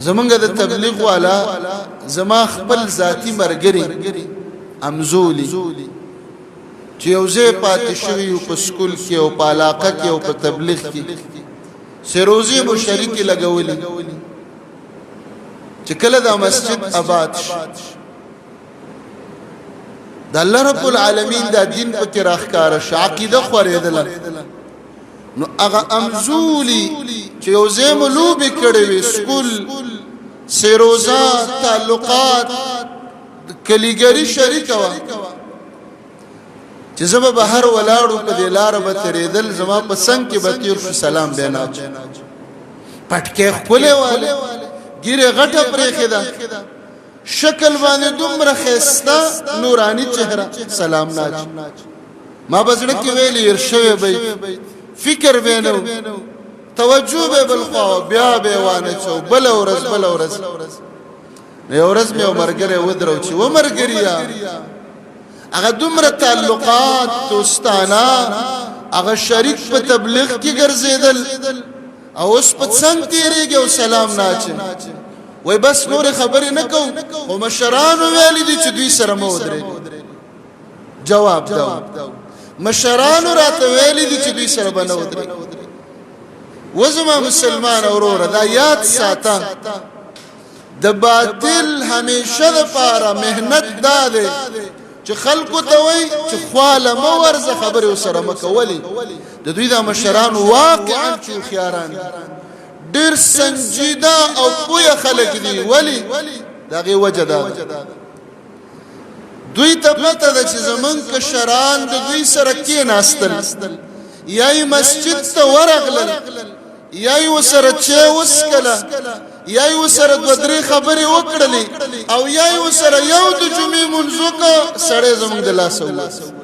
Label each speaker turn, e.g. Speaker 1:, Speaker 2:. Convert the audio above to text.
Speaker 1: زمونږ د تبلیغ والا زما خپل ذاتی مرګري امزولي چې یو ځای پاتې شوي یو په سکول کې او په علاقه کې او په تبلیغ کې سروزي مو شریکي لګولي چې کله دا مسجد آباد شي د الله رب العالمین دا دین پکې راښکار شي عقیده خورېدله نو هغه امزولي چې یو ځای مو لوبې کړې وي سکول سروزه تعلقات کلیګری شریکه وه چې زه به بهر ولاړو په دې لاره به تېرېدل زما په څنګ کې به تېر شو سلام به نه اچو پټکې ښکلې واله ګیرې غټه پرېښې ده شکل باندې دومره ښایسته نوراني چهره سلام نه اچو ما به زړه کې ویلې هېر شوی به فکر به نه توجه به بل خوا بیا به یې وانهچو بله ورځ نو یو ورځ مې یو ملګری ودرو چې و ملګريه هغه دومره تعلقات دوستانه هغه شریک په تبلیغ کې ګرځېدل او اوس په څنګ تېرېږي او سلام نه اچي وای بس نورې خبرې نه کوو خو مشرانو ویلي دي چې دوی سره مه ودرېږو جواب دا مشرانو راته ویلي دي چې دوی سره به نه ودرېږو و زما مسلمان وروره دا یاد ساته د باطل همیشه دپاره محنت دا دی چې خلکو ته وایي چې خواله مه ورځه خبرې ورسره مه کوولې د دوی دا مشرانو واقعا چې هوښیاران ډېر سنجیده او پویه خلک دي ولې د هغې وجه دا ده دوی ته پته ده چې زمونږ کشران د دوی سره کېناستل یا یې مسجد ته ورغلل یا یې ورسره چای وڅښله یا یې ورسره دوه درې خبرې وکړلې او یا یې ورسره یو د جمعې لمونځ وکړه سړی زموږ د لاسه ووت